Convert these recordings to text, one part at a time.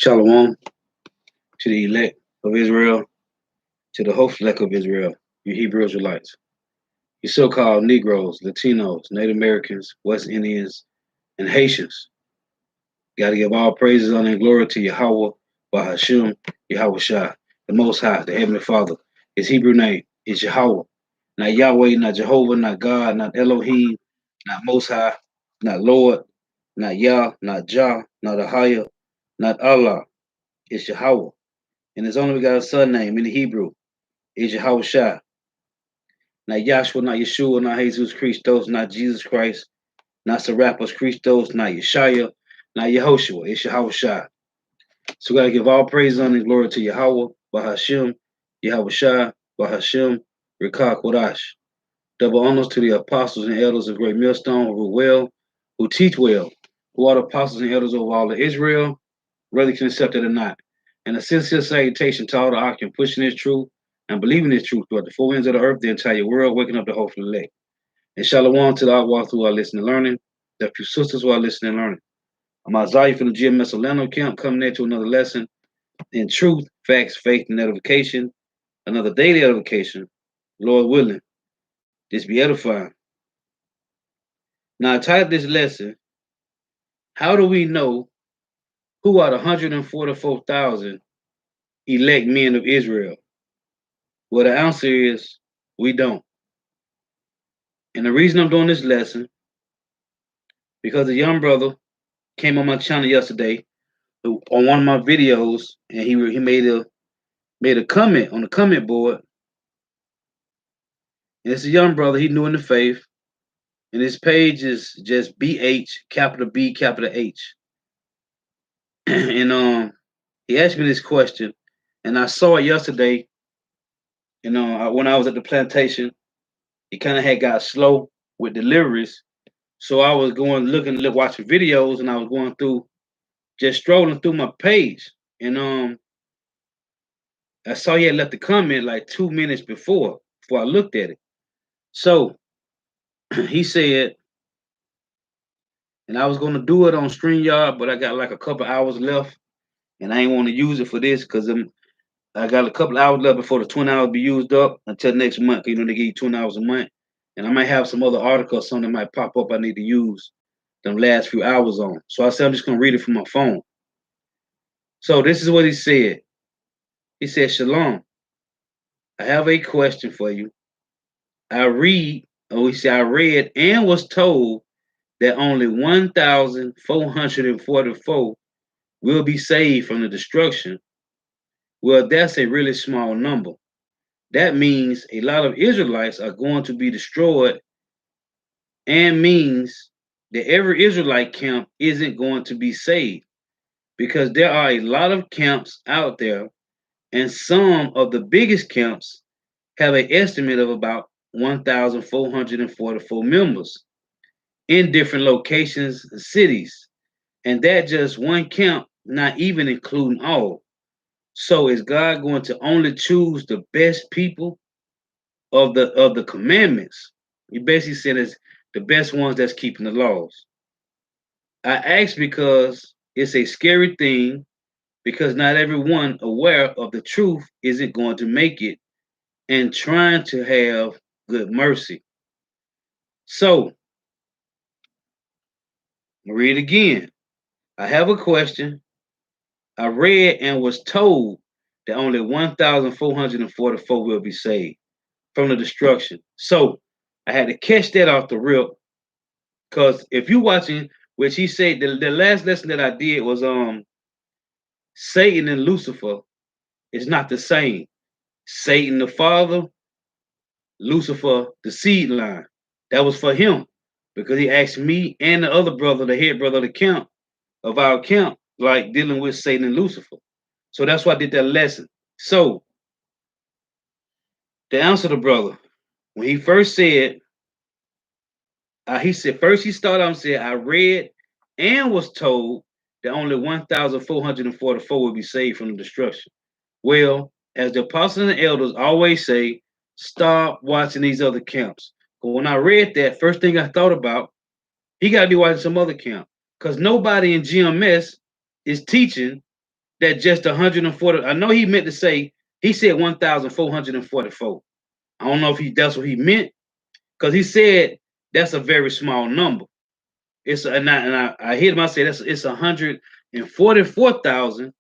Shalom to the elect of Israel, to the hopeful elect of Israel, you Hebrew Israelites, you so-called Negroes, Latinos, Native Americans, West Indians, and Haitians. Got to give all praises, honor, and glory to Yahweh, Bahashim, Yahweh Shah, the Most High, the Heavenly Father. His Hebrew name is Yahweh, not Yahweh, not Jehovah, not God, not Elohim, not Most High, not Lord, not Yah, not Jah, not Ahaya, not Allah. It's Yahweh. And his only begotten son name in the Hebrew is Yahweh Shai. Not Yahshua, not Yeshua, not Jesus Christos, not Jesus Christ, not Serapis Christos, not Yeshaya, not Yehoshua. It's Yahweh Shai. So we gotta give all praise and glory to Yahweh, Bahashim, Yahweh Shai, Bahashim, Rikah Kodash. Double honors to the apostles and elders of Great Millstone who rule well, who teach well, who are the apostles and elders over all of Israel, whether you can accept it or not. And a sincere salutation to all the Akim pushing this truth and believing this truth throughout the four ends of the earth, the entire world, waking up the hopeful elect. And shalom to the Outwalk who are listening and learning, the few sisters who are listening and learning. I'm Isaiah from the GMS Orlando camp coming there to another lesson in truth, facts, faith, and edification. Another daily edification, Lord willing. This be edifying. Now I titled this lesson, how do we know who are the 144,000 elect men of Israel? Well, the answer is we don't. And the reason I'm doing this lesson, because a young brother came on my channel yesterday on one of my videos, and he made a comment on the comment board. And it's a young brother, he new in the faith, and his page is just BH, capital B, capital H. And he asked me this question, and I saw it yesterday. When I was at the plantation, he kind of had got slow with deliveries. So I was watching videos, and I was going through, just strolling through my page. And I saw he had left a comment like 2 minutes before I looked at it. So he said, and I was gonna do it on StreamYard, but I got like a couple hours left, and I ain't want to use it for this because I got a couple hours left before the 20 hours be used up until next month. You know, they give you 20 hours a month. And I might have some other article or something that might pop up I need to use them last few hours on. So I said I'm just gonna read it from my phone. So this is what he said. He said, Shalom, I have a question for you. I read and was told that only 1,444 will be saved from the destruction. Well, that's a really small number. That means a lot of Israelites are going to be destroyed, and means that every Israelite camp isn't going to be saved, because there are a lot of camps out there, and some of the biggest camps have an estimate of about 1,444 members in different locations and cities. And that just one camp, not even including all. So is God going to only choose the best people of the commandments? He basically said it's the best ones that's keeping the laws. I ask because it's a scary thing, because not everyone aware of the truth isn't going to make it, and trying to have good mercy. So, read again. I have a question. I read and was told that only 1,444 will be saved from the destruction. So I had to catch that off the rip, because if you watching, which he said, the last lesson that I did was Satan and Lucifer is not the same. Satan the father, Lucifer the seed line. That was for him, because he asked me and the other brother, the head brother of the camp, of our camp, like dealing with Satan and Lucifer. So that's why I did that lesson. So to answer the brother, when he first said, he said, first he started out and said, I read and was told that only 1,444 will be saved from the destruction. Well, as the apostles and elders always say, stop watching these other camps. But when I read that, first thing I thought about, he got to be watching some other camp, because nobody in GMS is teaching that just 140. I know he meant to say, he said 1,444. I don't know if that's what he meant, because he said that's a very small number. It's I hear him. I say it's 144,000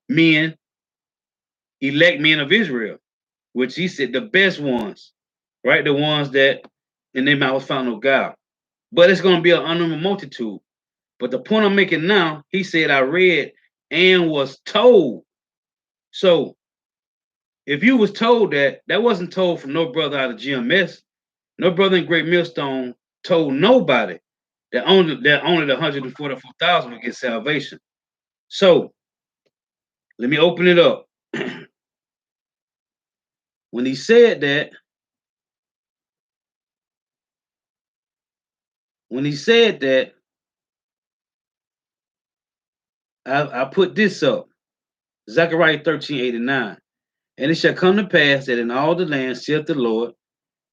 men, elect men of Israel, which he said the best ones, right? The ones that in their mouth was found no God. But it's going to be an unknown multitude. But the point I'm making now, he said, I read and was told. So if you was told that, that wasn't told from no brother out of GMS. No brother in Great Millstone told nobody that only the 144,000 would get salvation. So let me open it up. When he said that, I put this up. Zechariah 13:89. And it shall come to pass that in all the land, saith the Lord,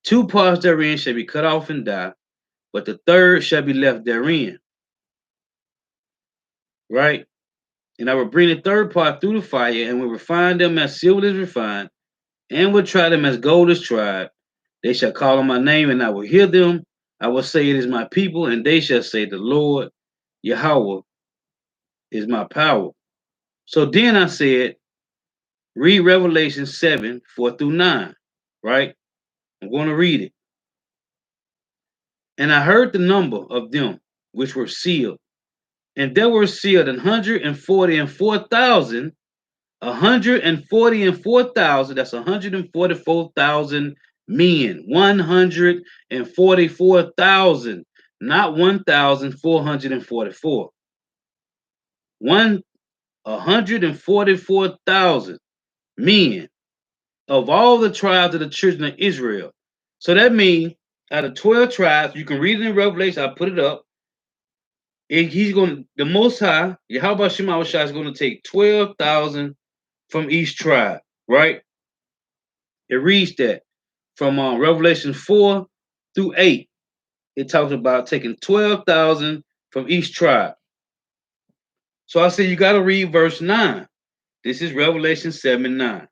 two parts therein shall be cut off and die, but the third shall be left therein. Right? And I will bring the third part through the fire, and will refine them as silver is refined, and will try them as gold is tried. They shall call on my name, and I will hear them. I will say, it is my people, and they shall say, the Lord Yahweh is my power. So then I said, read Revelation 7:4-9, right? I'm going to read it. And I heard the number of them which were sealed, and there were sealed 144,000, 144,000, that's 144,000 men, 144,000, not 1,444. 144,000 men of all the tribes of the children of Israel. So that means out of 12 tribes, you can read it in Revelation, I put it up. He's going to, the Most High, Yahweh Shema is going to take 12,000 from each tribe, right? It reads that from Revelation 4-8. It talks about taking 12,000 from each tribe. So I said, you got to read verse 9. This is Revelation 7:9.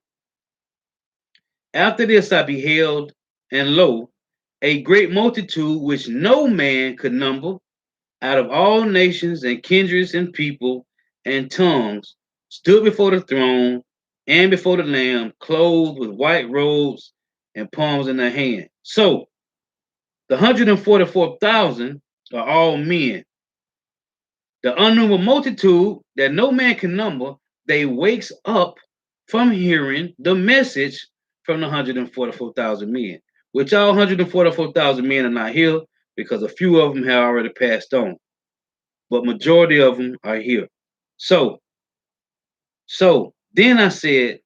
After this I beheld, and lo, a great multitude which no man could number, out of all nations and kindreds and people and tongues, stood before the throne and before the Lamb, clothed with white robes and palms in their hand. So the 144,000 are all men. The unnumbered multitude that no man can number, they wakes up from hearing the message from the 144,000 men, which all 144,000 men are not here because a few of them have already passed on, but majority of them are here. So then I said,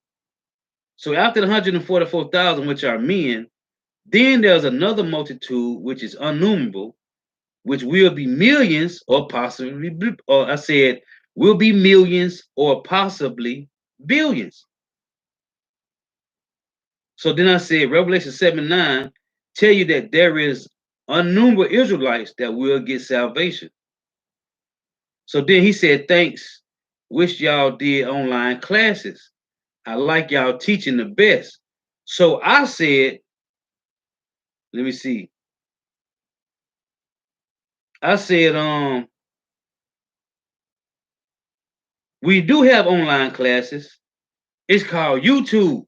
so after the 144,000, which are men, then there's another multitude which is unnumberable, which will be millions or possibly, or I said, will be millions or possibly billions. So then I said, Revelation 7:9 tell you that there is unnumbered Israelites that will get salvation. So then he said, thanks, wish y'all did online classes. I like y'all teaching the best. So I said, let me see. I said, we do have online classes. It's called YouTube.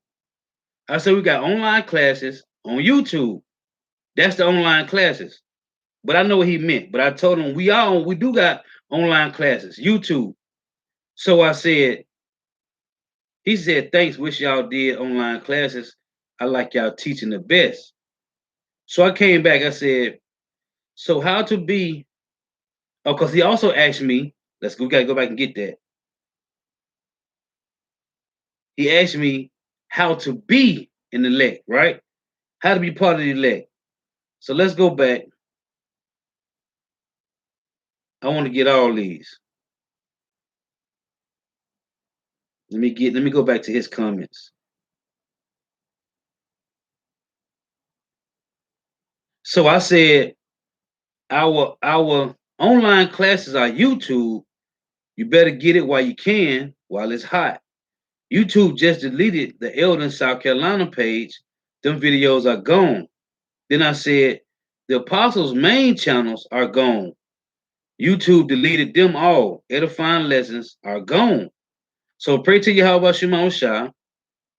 I said we got online classes on YouTube. That's the online classes. But I know what he meant. But I told him we do got online classes, YouTube. So I said, he said, thanks, wish y'all did online classes. I like y'all teaching the best. So I came back, I said, so how to be, oh, because he also asked me, we gotta go back and get that. He asked me how to be an elect, right? How to be part of the elect. So let's go back. I want to get all these. Let me go back to his comments. So I said our online classes are YouTube. You better get it while you can. while it's hot. YouTube just deleted the Eldon, South Carolina page. Them videos are gone. Then I said, the Apostles' main channels are gone. YouTube deleted them all. Edifying lessons are gone. So pray to Yahweh Shema Shah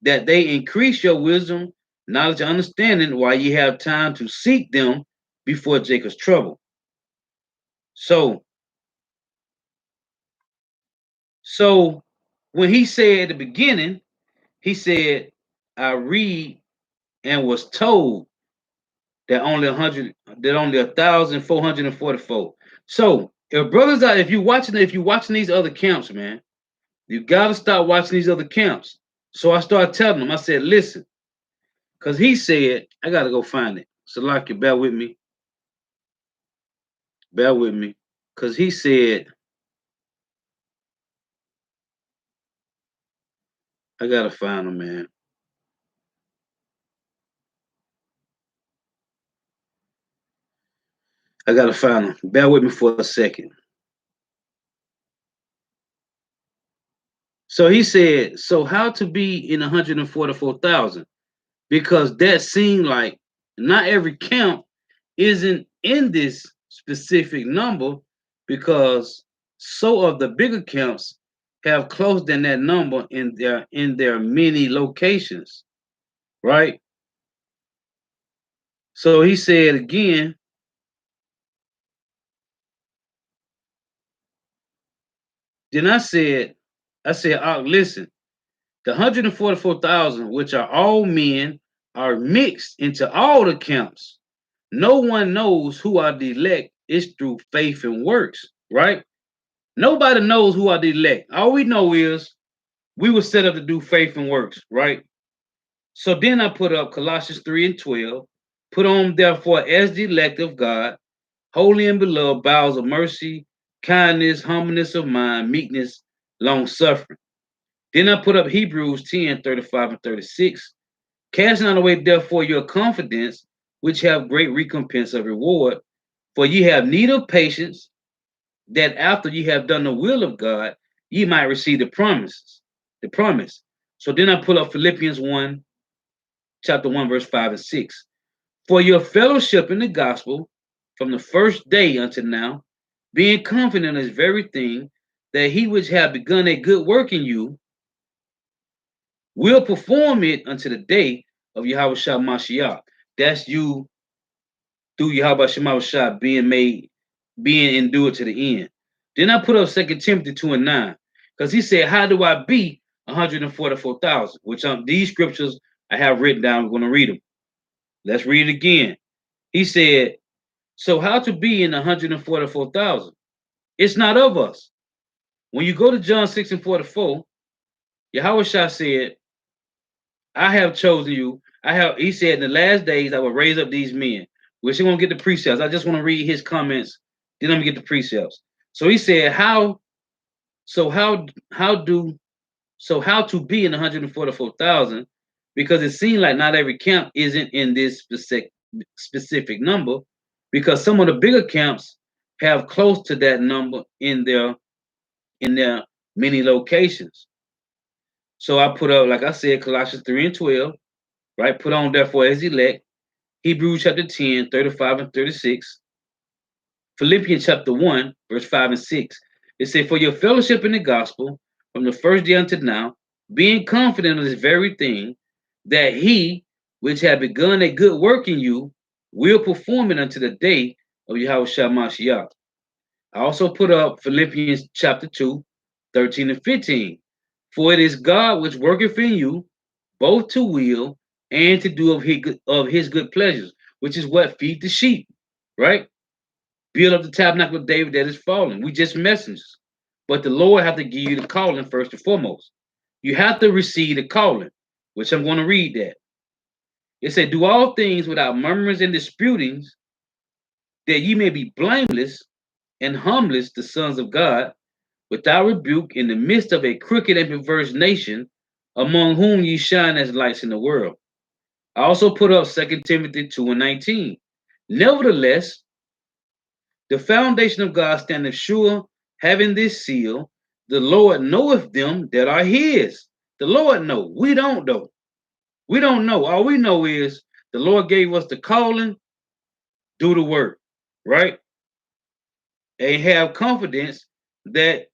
that they increase your wisdom, knowledge, and understanding while you have time to seek them before Jacob's trouble. So, so when he said at the beginning, he said, I read and was told that only 1,444. So if you're watching these other camps, man, you gotta stop watching these other camps. So I started telling him, I said, listen, because he said, I gotta go find it. So like you bear with me. Bear with me. Because he said, I gotta find him, man. I gotta find him. Bear with me for a second. So he said, so how to be in 144,000? Because that seemed like not every camp isn't in this specific number, because so of the bigger camps have close than that number in their many locations, right? So he said again, then I said, listen, the 144,000, which are all men, are mixed into all the camps. No one knows who are the elect is through faith and works, right? Nobody knows who are the elect. All we know is we were set up to do faith and works, right? So then I put up Colossians 3 and 12. Put on, therefore, as the elect of God, holy and beloved, bowels of mercy, kindness, humbleness of mind, meekness, long suffering. Then I put up Hebrews 10:35 and 36. Cast not away, therefore, your confidence, which have great recompense of reward. For ye have need of patience, that after ye have done the will of God, ye might receive the promises. The promise. So then I pull up Philippians 1, chapter 1, verse 5 and 6. For your fellowship in the gospel from the first day until now, being confident of this very thing, that he which have begun a good work in you will perform it unto the day of Yahweh Shah Mashiach. That's you through Yahweh Shema Shah being endured to the end. Then I put up 2 Timothy 2 and 9, because he said, how do I be 144,000? Which these scriptures I have written down. We're going to read them. Let's read it again. He said, so how to be in 144,000? It's not of us. When you go to John 6 and 44, Yahweh Shah said, I have chosen you. He said, in the last days, I will raise up these men. We're still going to get the precepts. I just want to read his comments. Then I'm going to get the precepts. So he said, how to be in 144,000? Because it seems like not every camp isn't in this specific number, because some of the bigger camps have close to that number in their many locations. So I put up, like I said, Colossians 3 and 12, right? Put on, therefore, as elect. Hebrews chapter 10, 35 and 36. Philippians chapter 1, verse 5 and 6. It said, for your fellowship in the gospel from the first day until now, being confident of this very thing, that he which had begun a good work in you will perform it unto the day of Yahweh Shah Mashiach. I also put up Philippians chapter 2, 13 and 15. For it is God which worketh in you both to will and to do of his good pleasures, which is what? Feed the sheep, right? Build up the tabernacle of David that is fallen. We just messengers. But the Lord have to give you the calling first and foremost. You have to receive the calling, which I'm going to read that. It said, do all things without murmurings and disputings, that ye may be blameless and harmless, the sons of God, without rebuke, in the midst of a crooked and perverse nation, among whom ye shine as lights in the world. I also put up 2 Timothy 2 and 19. Nevertheless, the foundation of God standeth sure, having this seal, the Lord knoweth them that are his. The Lord know. We don't know. We don't know. All we know is the Lord gave us the calling, do the work, right? And have confidence that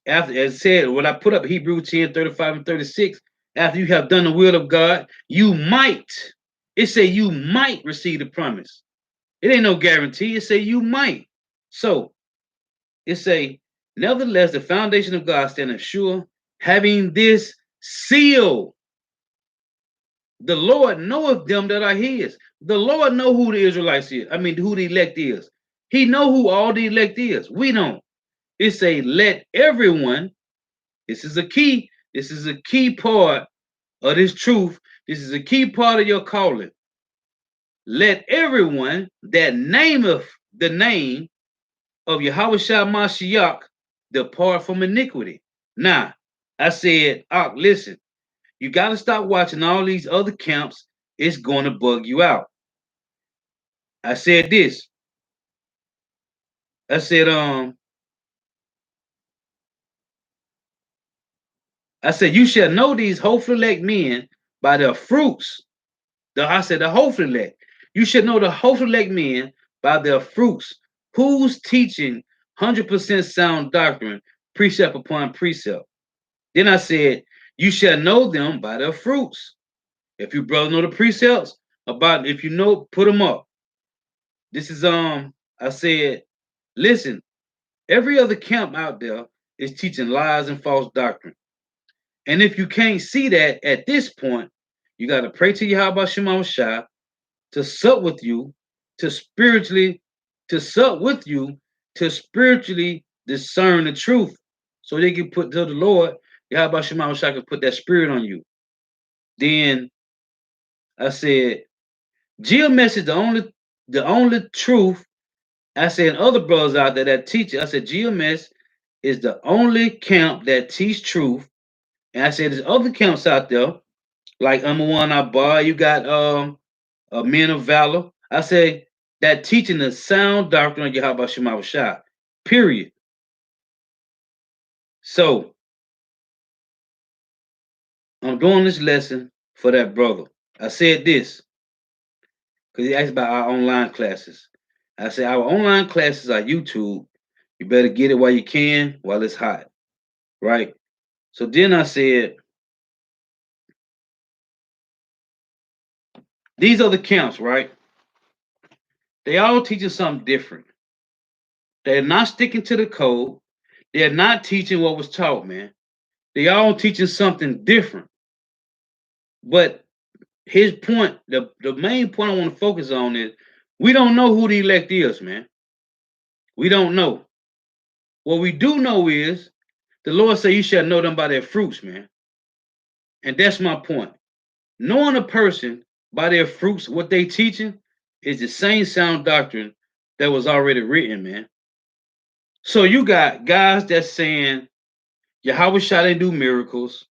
after, as said, when I put up Hebrews 10:35 and 36, after you have done the will of God, you might. It say you might receive the promise. It ain't no guarantee. It say you might. So it say, nevertheless, the foundation of God standeth sure, having this seal. The Lord knoweth them that are his. The Lord know who the Israelites is. I mean, who the elect is. He know who all the elect is. We don't. It say, let everyone. This is a key. This is a key part of this truth. This is a key part of your calling. Let everyone that nameth the name of Yahweh Shah Mashiach depart from iniquity. Now, I said, listen, you got to stop watching all these other camps. It's going to bug you out. I said this. I said, you shall know these hopeful elect men by their fruits. I said the hopeful elect. You should know the hopeful elect men by their fruits. Who's teaching 100% sound doctrine, precept upon precept? Then I said, you shall know them by their fruits. If you brothers know the precepts about, if you know, put them up. This is I said, listen, every other camp out there is teaching lies and false doctrine. And if you can't see that at this point, you got to pray to Yahweh Shema Shah to sup with you, to spiritually, to sup with you, to spiritually discern the truth. So they can put to the Lord, Yahweh Shema Shah can put that spirit on you. Then I said, GMS is the only truth. I said, other brothers out there that teach it, I said, GMS is the only camp that teach truth. And I said, there's other camps out there, like number one, you got Men of Valor. I say that teaching the sound doctrine of Yahweh Shema Shah. Period. So I'm doing this lesson for that brother. I said this because he asked about our online classes. I said our online classes are YouTube. You better get it while you can, while it's hot. Right? So then I said, these are the camps, right? They all teaching something different. They're not sticking to the code. They're not teaching what was taught, man. They all teaching something different. But his point, the main point I want to focus on is we don't know who the elect is, man. We don't know. What we do know is the Lord said you shall know them by their fruits, man. And that's my point. Knowing a person by their fruits, what they teaching, is the same sound doctrine that was already written, man. So you got guys that's saying Yahweh Shah didn't do miracles.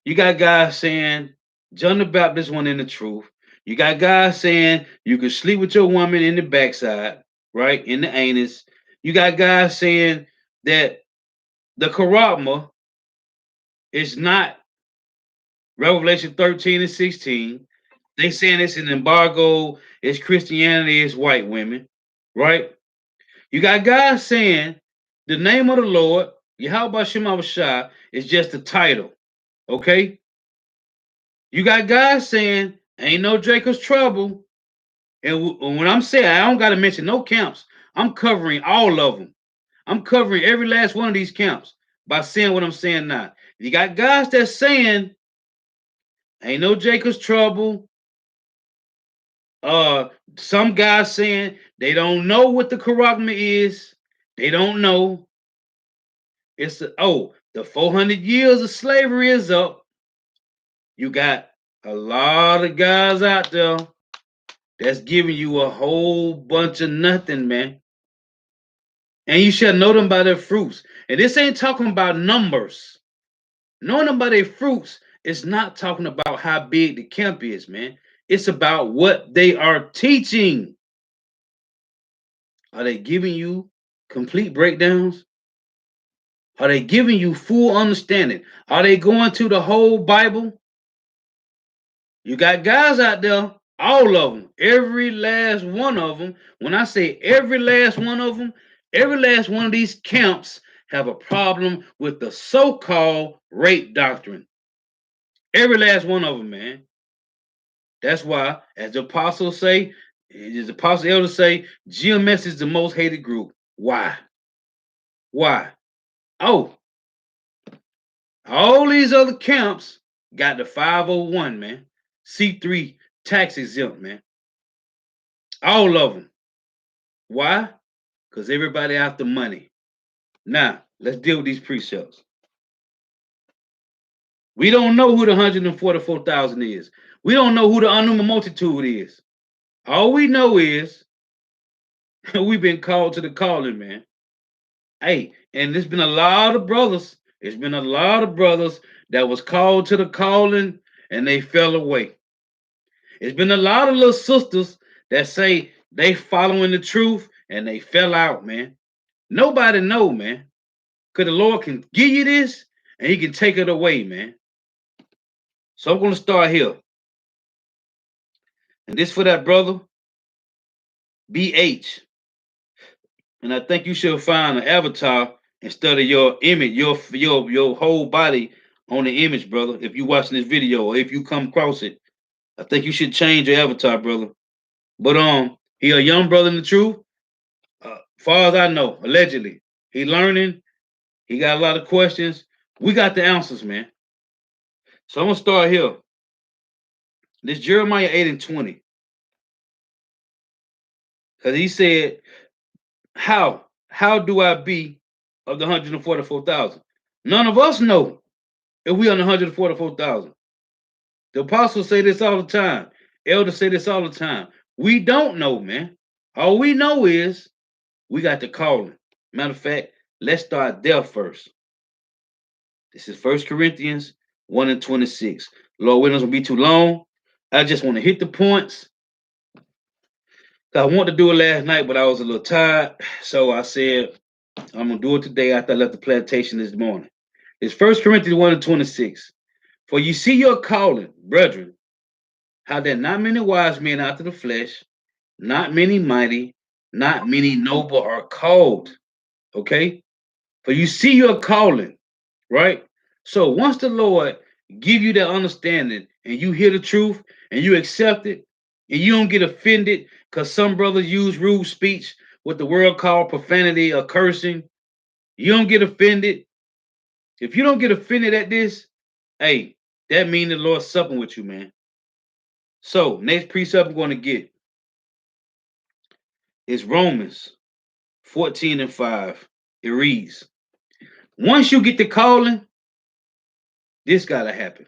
You got guys saying John the Baptist went in the truth. You got guys saying you can sleep with your woman in the backside, right? In the anus. You got guys saying that the Karama is not Revelation 13 and 16. They saying it's an embargo, it's Christianity, it's white women, right? You got guys saying the name of the Lord, Yahweh Shema Shah, is just a title, okay? You got guys saying ain't no Jacob's trouble. And when I'm saying I don't got to mention no camps, I'm covering all of them. I'm covering every last one of these camps by saying what I'm saying now. You got guys that's saying ain't no Jacob's trouble. Some guys saying they don't know what the Charagma is. They don't know. It's the 400 years of slavery is up. You got a lot of guys out there that's giving you a whole bunch of nothing, man. And you shall know them by their fruits. And this ain't talking about numbers. Knowing them by their fruits is not talking about how big the camp is, man. It's about what they are teaching. Are they giving you complete breakdowns? Are they giving you full understanding? Are they going to the whole Bible? You got guys out there, all of them, every last one of them. When I say every last one of them, every last one of these camps have a problem with the so-called rape doctrine. Every last one of them, man. That's why, as the apostles say, as the apostle elders say, GMS is the most hated group. Why? Why? Oh, all these other camps got the 501, man. C3 tax exempt, man. All of them. Why? Because everybody after money. Now, let's deal with these precepts. We don't know who the 144,000 is. We don't know who the unknown multitude is. All we know is we've been called to the calling, man. Hey, and there's been a lot of brothers. It's been a lot of brothers that was called to the calling and they fell away. It's been a lot of little sisters that say they following the truth and they fell out, man. Nobody know, man. Because the Lord can give you this and he can take it away, man. So I'm going to start here. And this for that brother, BH. And I think you should find an avatar instead of your image, your whole body on the image, brother. If you watching this video or if you come across it, I think you should change your avatar, brother. But he a young brother in the truth. Far as I know, allegedly, he learning. He got a lot of questions. We got the answers, man. So I'm gonna start here. This Jeremiah 8:20, because he said, How do I be of the 144,000? None of us know if we on the 144,000. The apostles say this all the time. Elders say this all the time. We don't know, man. All we know is we got the calling. Matter of fact, let's start there first. This is 1 Corinthians 1:26. Lord willing, will be too long. I just want to hit the points. I wanted to do it last night, but I was a little tired. So I said, I'm going to do it today after I left the plantation this morning. It's 1 Corinthians 1:26. For you see your calling, brethren, how that not many wise men after the flesh, not many mighty, not many noble are called. Okay? For you see your calling, right? So once the Lord give you that understanding and you hear the truth and you accept it and you don't get offended because some brothers use rude speech, what the world call profanity or cursing, you don't get offended. If you don't get offended at this, hey, that means the Lord's supping with you, man. So next precept I'm going to get is Romans 14:5. It reads, once you get the calling, this gotta happen.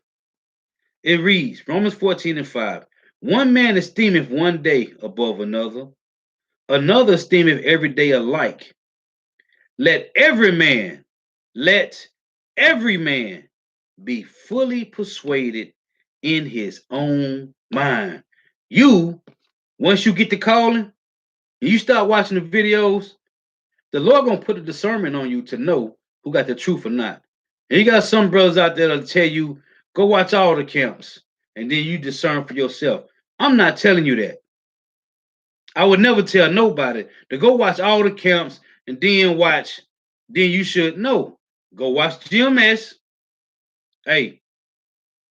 It reads, Romans 14:5. One man esteemeth one day above another, another esteemeth every day alike. Let every man, let every man be fully persuaded in his own mind. You, once you get the calling, and you start watching the videos, the Lord gonna put a discernment on you to know who got the truth or not. And you got some brothers out there that'll tell you, go watch all the camps, and then you discern for yourself. I'm not telling you that. I would never tell nobody to go watch all the camps and then watch. Then you should know. Go watch GMS. Hey,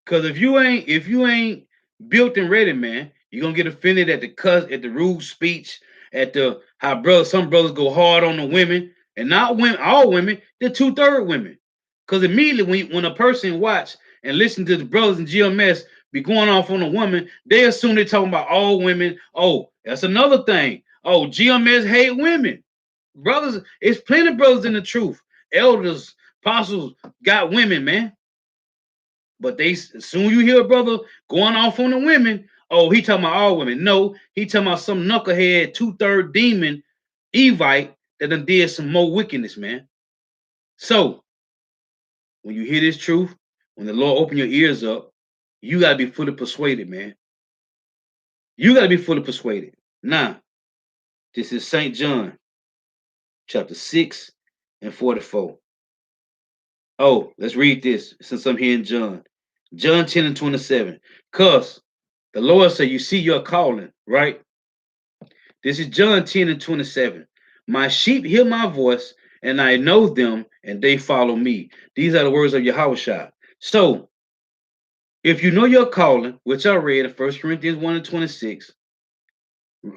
because if you ain't built and ready, man, you're gonna get offended at the cuss, at the rude speech, at the how brothers, some brothers go hard on the women, and not women, all women, they're 2/3 women. Because immediately when a person watch and listen to the brothers in GMS be going off on a woman, they assume they're talking about all women. Oh, that's another thing. Oh, GMS hate women. Brothers, it's plenty of brothers in the truth. Elders, apostles got women, man. But they soon you hear a brother going off on the women. Oh, he talking about all women. No, he talking about some knucklehead 2/3 demon Evite that done did some more wickedness, man. So when you hear this truth, when the Lord open your ears up, you gotta be fully persuaded, man. You gotta be fully persuaded. Now, this is St. John, chapter 6 and 44. Oh, let's read this since I'm here in John. John 10 and 27. Cause the Lord said, you see your calling, right? This is John 10 and 27. My sheep hear my voice, and I know them, and they follow me. These are the words of Yahushua. So, if you know your calling, which I read in 1 Corinthians 1 and 26,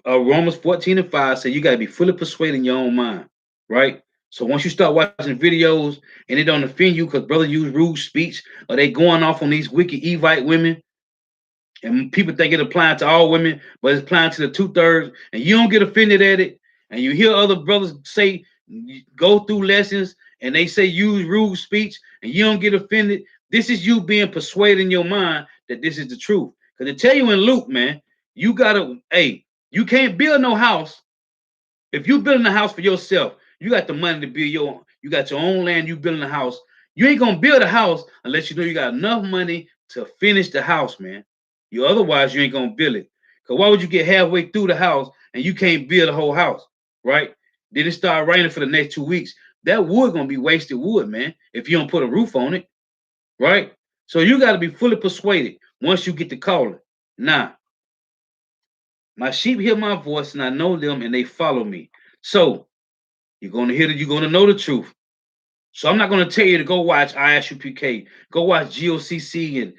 Romans 14 and 5 say you got to be fully persuaded in your own mind, right? So once you start watching videos and it don't offend you because brother use rude speech or they going off on these wicked Evite women, and people think it applying to all women, but it's applying to the 2/3, and you don't get offended at it, and you hear other brothers say go through lessons and they say use rude speech and you don't get offended. This is you being persuaded in your mind that this is the truth. Because they tell you in Luke, man, you gotta, hey, you can't build no house. If you building a house for yourself, you got the money to build your own. You got your own land, you building a house. You ain't gonna build a house unless you know you got enough money to finish the house, man. You otherwise you ain't gonna build it. Cause why would you get halfway through the house and you can't build a whole house, right? Then it start raining for the next 2 weeks. That wood gonna be wasted wood, man. If you don't put a roof on it, right? So you got to be fully persuaded once you get the calling. Now, my sheep hear my voice, and I know them, and they follow me. So you're gonna hear that. You're gonna know the truth. So I'm not gonna tell you to go watch ISUPK, go watch GOCC and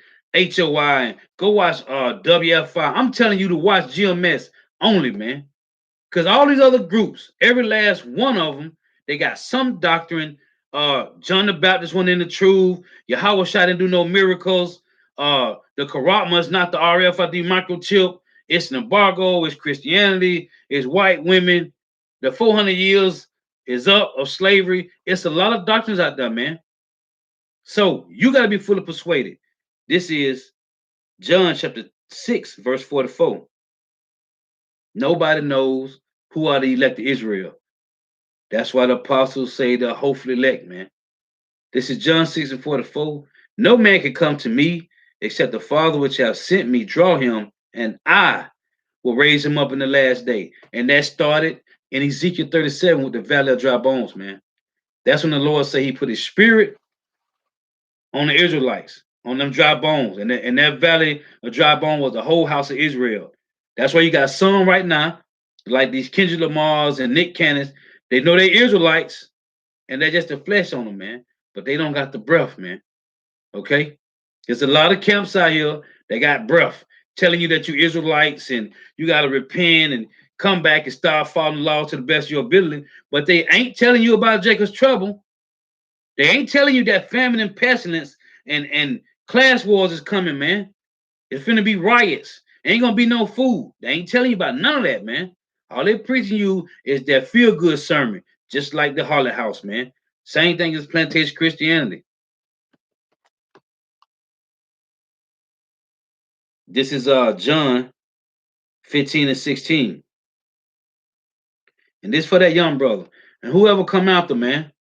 HOI, and go watch WFI. I'm telling you to watch GMS only, man. Because all these other groups, every last one of them, they got some doctrine. John the Baptist went in the truth. Yahweh Shai didn't do no miracles. The Karatma is not the RFID microchip. It's an embargo. It's Christianity. It's white women. The 400 years is up of slavery. It's a lot of doctrines out there, man. So you got to be fully persuaded. This is John chapter 6, verse 44. Nobody knows who are the elect of Israel. That's why the apostles say the hopefully elect, man. This is John 6 and 44. No man can come to me except the Father which have sent me draw him, and I will raise him up in the last day. And that started in Ezekiel 37 with the valley of dry bones, man. That's when the Lord said he put his spirit on the Israelites, on them dry bones. And that valley of dry bones was the whole house of Israel. That's why you got some right now, like these Kendrick Lamars and Nick Cannons. They know they Israelites, and they're just the flesh on them, man. But they don't got the breath, man. Okay? There's a lot of camps out here that got breath telling you that you Israelites and you got to repent and come back and start following the law to the best of your ability. But they ain't telling you about Jacob's trouble. They ain't telling you that famine and pestilence and class wars is coming, man. It's finna be riots. Ain't gonna be no food. They ain't telling you about none of that, man. All they preaching you is that feel good sermon, just like the Harlot House, man. Same thing as plantation Christianity. This is John 15 and 16. And this for that young brother. And whoever come after, man.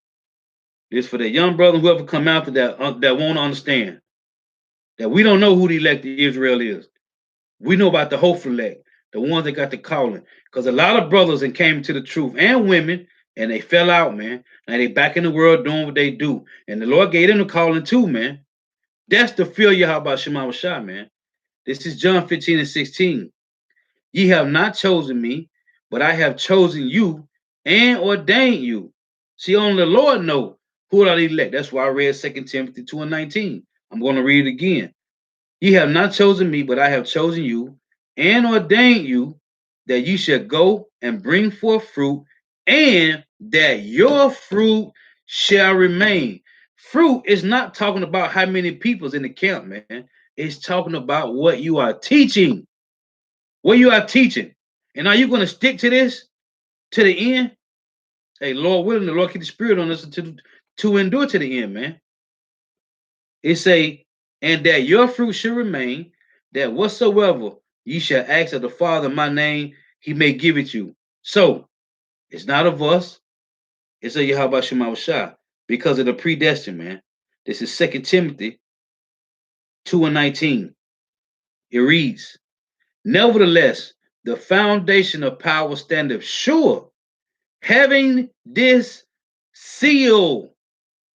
This for that young brother, whoever come after that won't understand. That we don't know who the elected Israel is. We know about the hopeful elect, the ones that got the calling. Because a lot of brothers and came to the truth and women, and they fell out, man. Now they back in the world doing what they do. And the Lord gave them the calling too, man. That's the fear you have about Shema Shah, man. This is John 15 and 16. Ye have not chosen me, but I have chosen you and ordained you. See, only the Lord know who are the elect. That's why I read 2 Timothy 2 and 19. I'm going to read it again. Ye have not chosen me, but I have chosen you and ordained you that you should go and bring forth fruit, and that your fruit shall remain. Fruit is not talking about how many people's in the camp, man. It's talking about what you are teaching. What you are teaching. And are you going to stick to this to the end? Hey, Lord willing, the Lord keep the spirit on us to endure to the end, man. It say, and that your fruit should remain, that whatsoever ye shall ask of the Father in my name, he may give it you. So it's not of us, it's of Yahweh Shema Shah, because of the predestined, man. This is 2 Timothy 2 and 19. It reads, nevertheless, the foundation of power standeth sure, having this seal,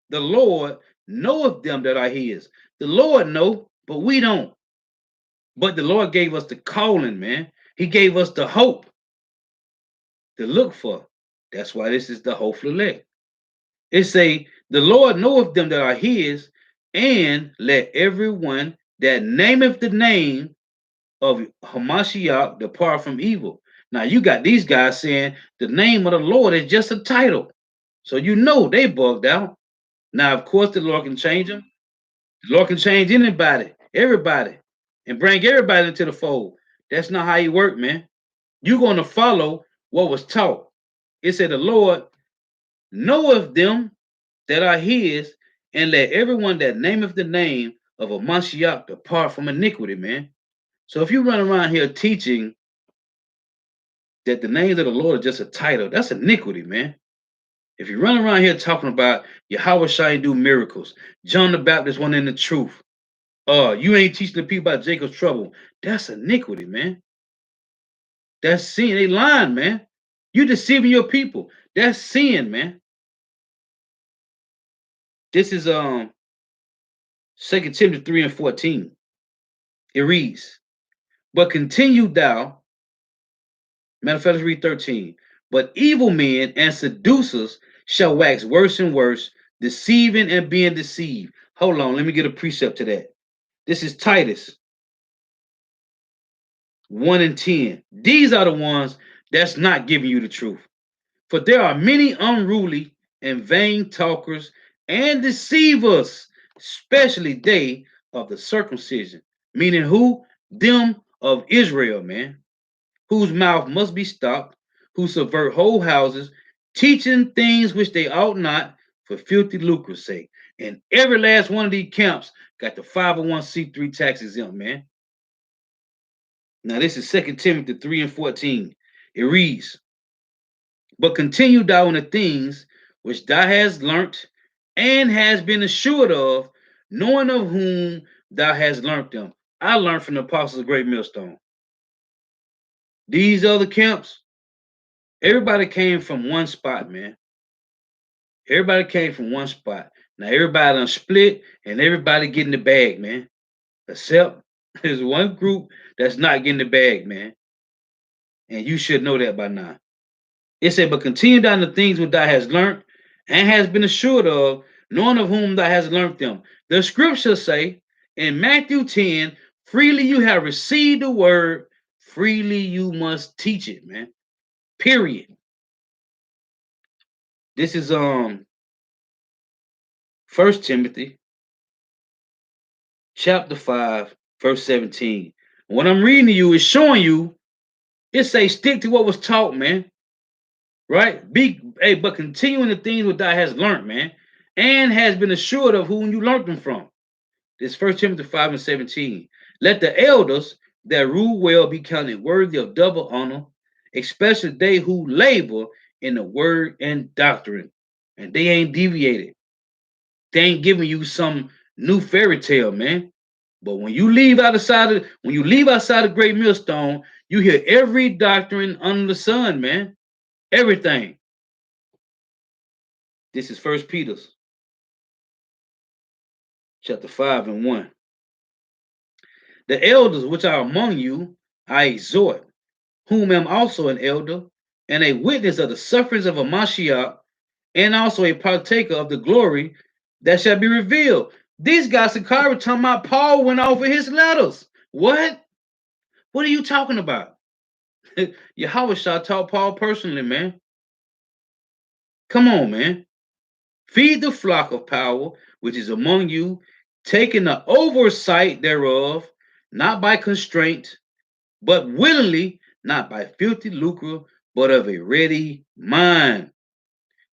the Lord knoweth them that are his. The Lord know, but we don't. But the Lord gave us the calling, man. He gave us the hope to look for. That's why this is the hopeful elect. It say, the Lord knoweth them that are his, and let everyone that nameth the name of Hamashiach depart from evil. Now you got these guys saying the name of the Lord is just a title. So you know they bugged out. Now, of course, the Lord can change them. The Lord can change anybody, everybody, and bring everybody into the fold. That's not how he work, man. You're going to follow what was taught. It said the Lord knoweth them that are his, and let everyone that nameth the name of a Mashiach depart from iniquity, man. So if you run around here teaching that the name of the Lord is just a title, that's iniquity, man. If you run around here talking about Yahweh Shai do miracles, John the Baptist went in the truth, you ain't teaching the people about Jacob's trouble, that's iniquity, man. That's sin. They lying, man. You deceiving your people. That's sin, man. This is 2 Timothy 3 and 14. It reads, but continue thou, matter of fact, let's read 13. But evil men and seducers shall wax worse and worse, deceiving and being deceived. Hold on, let me get a precept to that. This is Titus 1 and 10. These are the ones that's not giving you the truth. For there are many unruly and vain talkers and deceivers, especially they of the circumcision. Meaning who? Them of Israel, man. Whose mouth must be stopped, who subvert whole houses, teaching things which they ought not for filthy lucre's sake. And every last one of these camps got the 501c3 tax exempt, man. Now this is 2 Timothy 3 and 14. It reads, but continue thou in the things which thou hast learnt and has been assured of, knowing of whom thou hast learnt them. I learned from the apostles of Great Millstone. These other camps, everybody came from one spot, man. Everybody came from one spot. Now everybody done split and everybody getting the bag, man. Except there's one group that's not getting the bag, man. And you should know that by now. It said, but continue down the things which thou hast learned and has been assured of, knowing of whom thou hast learned them. The scriptures say in Matthew 10, freely you have received the word, freely you must teach it, man. Period. This is 1 Timothy chapter 5, verse 17. What I'm reading to you is showing you, it say stick to what was taught, man. Right? But continuing the things which thou hast learned, man, and has been assured of whom you learned them from. This 1 Timothy 5 and 17. Let the elders that rule well be counted worthy of double honor, especially they who labor in the word and doctrine. And they ain't deviated. They ain't giving you some new fairy tale, man. But when you leave outside of Great Millstone, you hear every doctrine under the sun, man. Everything. This is 1 Peter chapter 5 and 1. The elders which are among you, I exhort, whom am also an elder, and a witness of the sufferings of a Mashiach, and also a partaker of the glory that shall be revealed. These guys in Sakari talking about Paul went over his letters. What? What are you talking about? Yahweh Shah taught Paul personally, man. Come on, man. Feed the flock of power which is among you, taking the oversight thereof, not by constraint, but willingly, not by filthy lucre, but of a ready mind.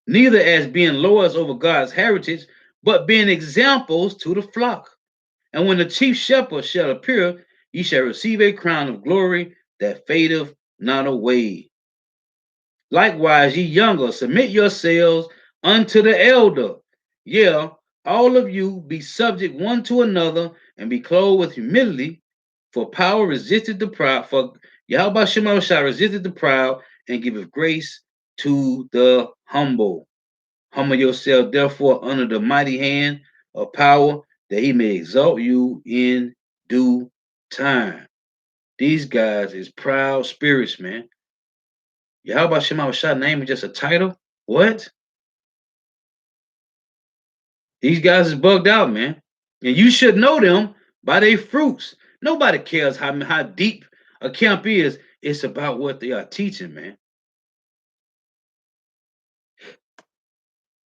Neither as being lords over God's heritage, but being examples to the flock. And when the chief shepherd shall appear, ye shall receive a crown of glory that fadeth not away. Likewise, ye younger, submit yourselves unto the elder. Yeah, all of you be subject one to another and be clothed with humility, for power resisted the proud, for Yahweh Shema shall resist the proud and giveth grace to the humble. Humble yourself, therefore, under the mighty hand of power, that he may exalt you in due time. These guys is proud spirits, man. Yahweh Shema Shah name is just a title. What? These guys is bugged out, man. And you should know them by their fruits. Nobody cares how deep a camp is. It's about what they are teaching, man.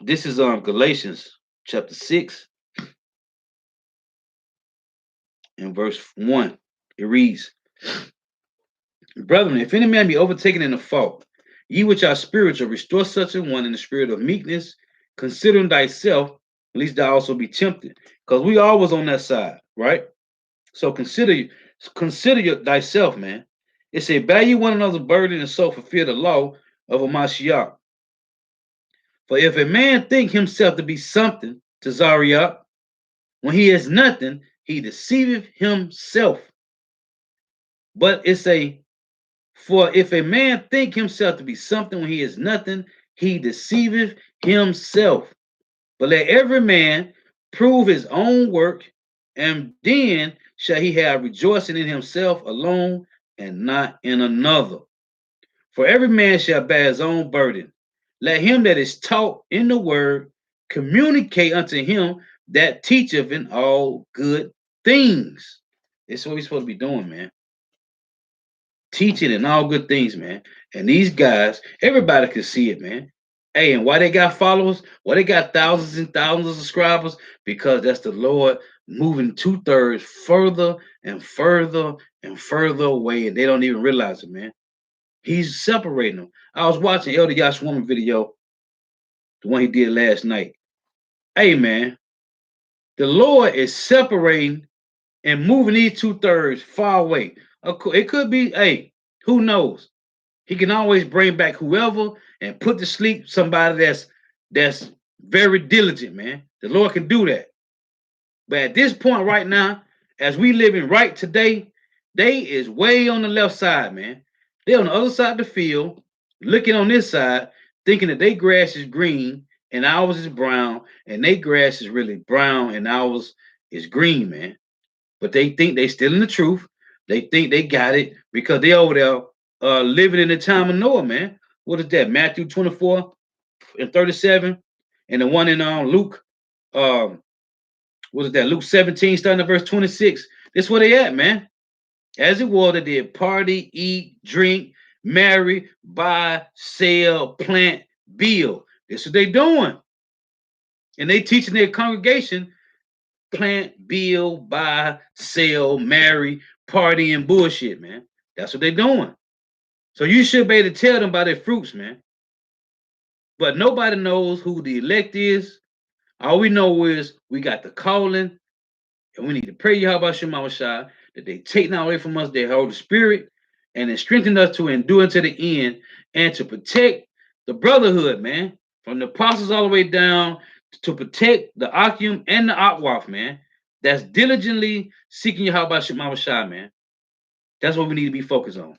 This is Galatians chapter 6 and verse 1. It reads, Brethren, if any man be overtaken in a fault, ye which are spiritual, restore such a one in the spirit of meekness, considering thyself, lest thou also be tempted. Because we always on that side, right? So consider thyself, man. It say, bear you one another's burden and so fulfill the law of a Mashiach. For if a man think himself to be something to Zariah, when he is nothing, he deceiveth himself. But it's for if a man think himself to be something when he is nothing, he deceiveth himself. But let every man prove his own work, and then shall he have rejoicing in himself alone and not in another. For every man shall bear his own burden. Let him that is taught in the word communicate unto him that teacheth in all good things. This is what we're supposed to be doing, man. Teaching and all good things, man. And these guys, everybody can see it, man. Hey, and why they got followers? Why they got thousands and thousands of subscribers? Because that's the Lord moving 2/3 further and further and further away, and they don't even realize it, man. He's separating them. I was watching Elder Yashwoman video, the one he did last night. Hey, man, the Lord is separating and moving these 2/3 far away. It could be, hey, who knows? He can always bring back whoever and put to sleep somebody that's very diligent, man. The Lord can do that. But at this point right now, as we living right today, they is way on the left side, man. They on the other side of the field, looking on this side, thinking that their grass is green and ours is brown, and their grass is really brown and ours is green, man. But they think they still in the truth. They think they got it because they over there living in the time of Noah, man. What is that? Matthew 24 and 37, and the one in Luke, what is that? Luke 17, starting at verse 26. This where they at, man. As it was, they did party, eat, drink, marry, buy, sell, plant, build. This is what they doing. And they teaching their congregation plant, build, buy, sell, marry, party, and bullshit, man. That's what they're doing. So you should be able to tell them by their fruits, man. But nobody knows who the elect is. All we know is we got the calling, and we need to pray Yahweh Shema Shai that they take not away from us their Holy Spirit and then strengthen us to endure to the end and to protect the brotherhood, man, from the apostles all the way down to protect the Akim and the Akwaf, man. That's diligently seeking Yahweh Shema Shai, man. That's what we need to be focused on.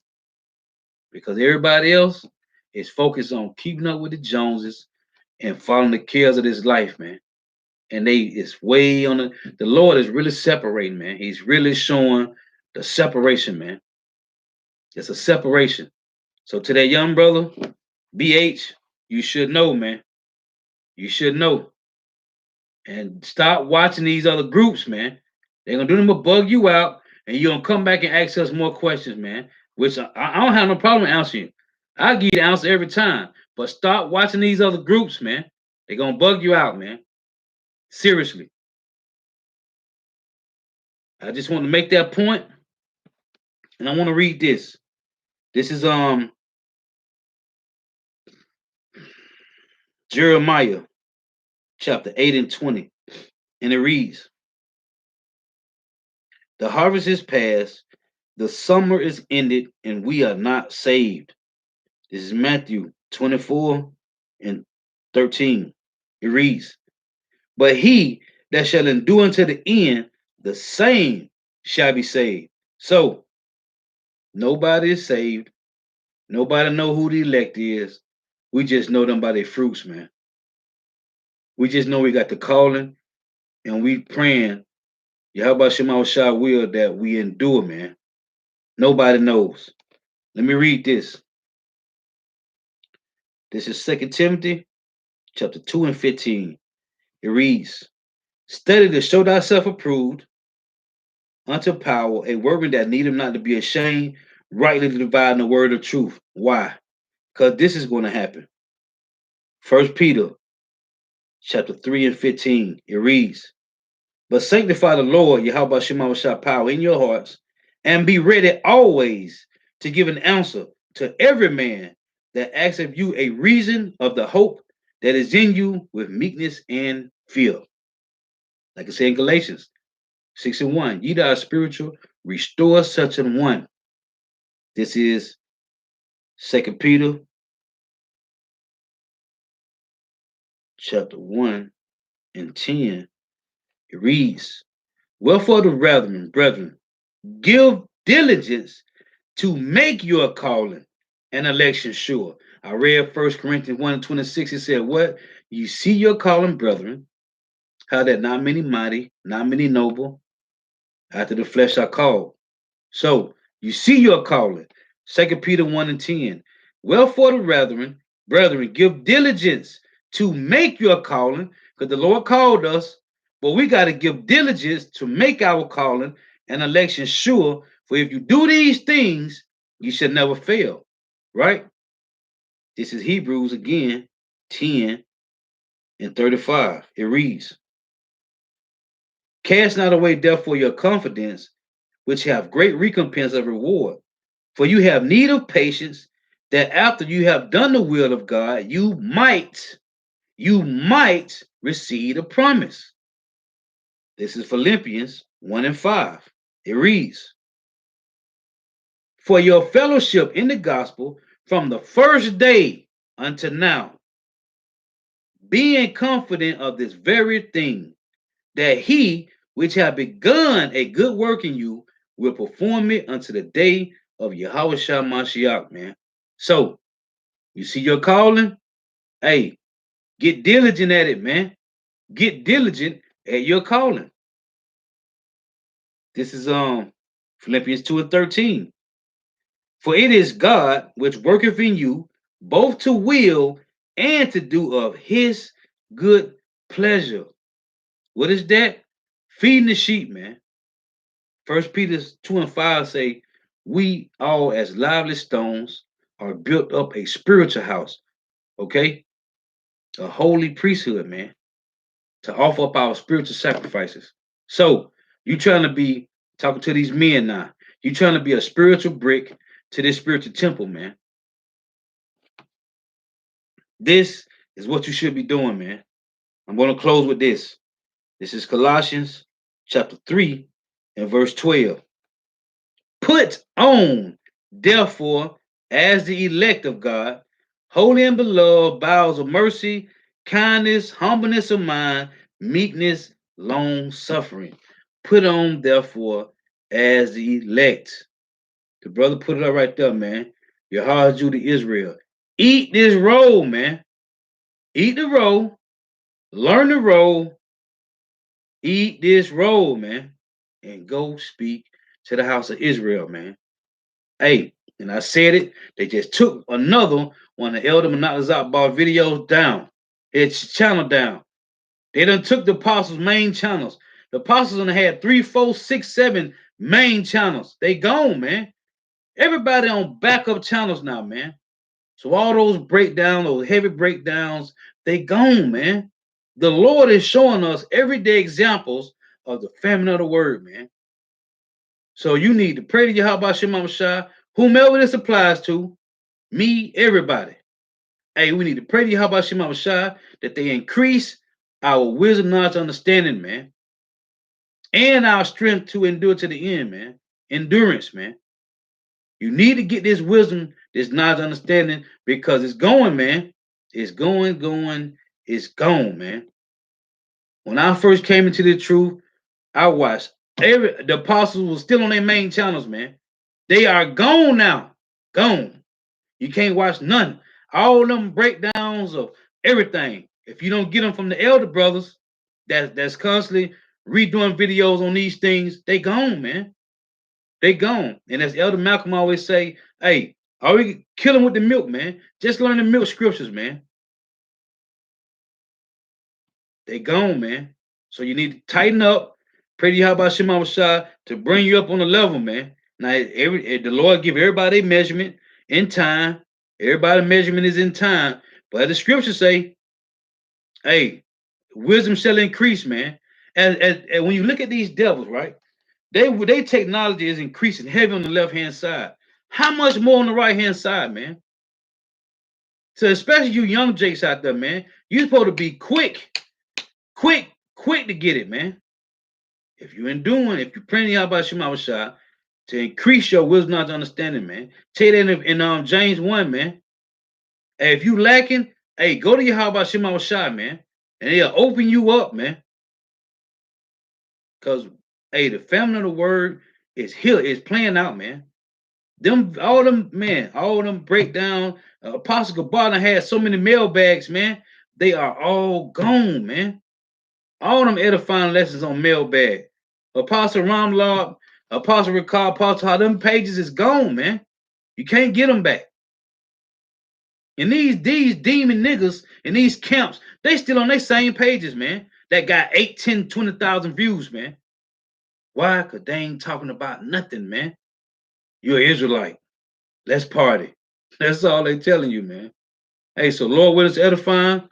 Because everybody else is focused on keeping up with the Joneses and following the cares of this life, man. And it's way on the Lord is really separating, man. He's really showing the separation, man. It's a separation. So to that young brother, BH, you should know, man. You should know. And stop watching these other groups, man. They're gonna do them to bug you out, and you're gonna come back and ask us more questions, man. Which I don't have no problem answering you. I'll give you the answer every time. But stop watching these other groups, man. They're gonna bug you out, man. Seriously. I just want to make that point, and I want to read this. This is Jeremiah chapter 8 and 20. And it reads, the harvest is past, the summer is ended, and we are not saved. This is Matthew 24 and 13. It reads, but he that shall endure unto the end, the same shall be saved. So nobody is saved. Nobody know who the elect is. We just know them by their fruits, man. We just know we got the calling And we praying, Yahweh Shema Shah will that we endure, man. Nobody knows. Let me read this. This is 2 Timothy chapter 2 and 15. It reads, study to show thyself approved unto power, a workman that needeth not to be ashamed, rightly dividing the word of truth. Why? Because this is going to happen. 1 Peter chapter 3 and 15. It reads, but sanctify the Lord, Yahweh Shema Shah power in your hearts, and be ready always to give an answer to every man that asks of you a reason of the hope that is in you with meekness and fear. Like I said in Galatians 6 and 1, ye that are spiritual, restore such an one. This is 2 Peter chapter 1 and 10. It reads, wherefore the brethren, give diligence to make your calling and election sure. I read 1 Corinthians 1 and 26. It said, what? You see your calling, brethren, how that not many mighty, not many noble, after the flesh are called. So you see your calling. 2 Peter 1 and 10. Wherefore the brethren, give diligence to make your calling, because the Lord called us, but we got to give diligence to make our calling and election sure. For if you do these things, you shall never fail. Right? This is Hebrews again, 10 and 35. It reads, cast not away therefore your confidence, which have great recompense of reward. For you have need of patience, that after you have done the will of God, you might receive the promise. This is Philippians 1 and 5. It reads, for your fellowship in the gospel from the first day unto now, being confident of this very thing, that he which hath begun a good work in you will perform it unto the day of Yahweh Shah Mashiach, man. So, you see your calling? Hey, get diligent at it, man. Get diligent at your calling. This is Philippians 2 and 13. For it is God which worketh in you both to will and to do of his good pleasure. What is that? Feeding the sheep, man. 1 Peter 2 and 5 say, we all as lively stones are built up a spiritual house, okay? A holy priesthood, man, to offer up our spiritual sacrifices. So you trying to be talking to these men now. You trying to be a spiritual brick to this spiritual temple, man. This is what you should be doing, man. I'm going to close with this. This is Colossians chapter 3 and verse 12. Put on, therefore, as the elect of God, holy and beloved, bowels of mercy, kindness, humbleness of mind, meekness, long suffering. Put on, therefore, as the elect. The brother put it up right there, man. Your heart due to Israel. Eat this roll, man. Eat the roll. Learn the roll. Eat this roll, man. And go speak to the house of Israel, man. Hey, and I said it, they just took another one of the Elder Monatazak Bar videos down. Its channel down. They done took the apostles' main channels. The apostles done had 3, 4, 6, 7 main channels. They gone, man. Everybody on backup channels now, man. So all those breakdowns, those heavy breakdowns, they gone, man. The Lord is showing us everyday examples of the famine of the word, man. So you need to pray to Yahweh Shema Shah, whomever this applies to, me, everybody. Hey, we need to pray to Yahweh Shema Shah that they increase our wisdom, knowledge, understanding, man, and our strength to endure to the end, man. Endurance, man. You need to get this wisdom, this knowledge, understanding, because it's going, man. It's going, it's gone, man. When I first came into the truth, I watched the apostles were still on their main channels, man. They are gone now. Gone. You can't watch none. All them breakdowns of everything. If you don't get them from the elder brothers, that's constantly redoing videos on these things, they gone, man. They gone. And as Elder Malcolm always say, hey, are we killing with the milk, man? Just learn the milk scriptures, man. They gone, man. So you need to tighten up. Pray to Yahweh Shema Shah to bring you up on the level, man. Now, the Lord give everybody a measurement in time. Everybody measurement is in time. But the scriptures say, hey, wisdom shall increase, man. And when you look at these devils, right? They technology is increasing heavy on the left hand side. How much more on the right hand side, man? So especially you young jakes out there, man, you supposed to be quick to get it, man. If you're enduring, if you're praying out by Shema Shah to increase your wisdom, knowledge, understanding, man. Tell you that in James 1, man. Hey, if you lacking, hey, go to your house by Shema Shah, man, and they'll open you up, man. Cause hey, the family of the word is here, is playing out, man. All them breakdown. Apostle Gabar had so many mailbags, man. They are all gone, man. All them edifying lessons on mailbag. Apostle Ramlard, Apostle Ricard, Apostle, how them pages is gone, man. You can't get them back. And these demon niggas in these camps, they still on their same pages, man. That got 8, 10, 20,000 views, man. Why? Because they ain't talking about nothing, man. You're an Israelite. Let's party. That's all they telling you, man. Hey, so Lord with us edifying.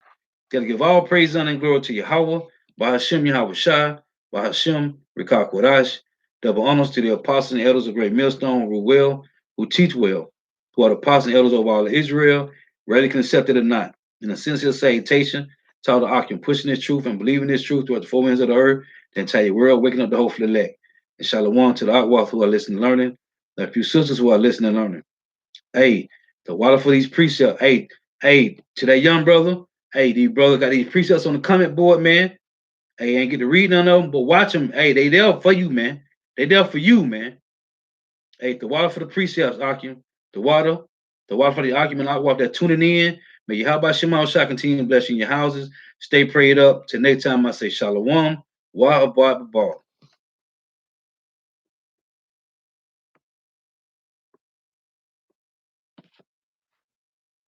Gotta give all praise, honor, and glory to Yahweh, by Hashem Yahweh Shai, by Hashem Rikak Wadash. Double honors to the apostles and elders of Great Millstone, who well, who teach well, who are the apostles and elders of all of Israel, ready to accept it or not. In a sincere salutation, tell the Akim, pushing this truth and believing this truth throughout the four winds of the earth, the entire world, waking up the hopeful elect. And shalom to the Akwaf who are listening and learning, the few sisters who are listening and learning. Hey, the water for these precepts. Hey, to that young brother. Hey, these brothers got these precepts on the comment board, man. Hey, ain't get to read none of them, but watch them. Hey, they there for you, man. They there for you, man. Hey, the water for the precepts, Akim. The water for the argument. I walk that tuning in. May Yahweh Shema Shah continue to bless you in your houses. Stay prayed up. Till next time, I say shalom. Wa abad.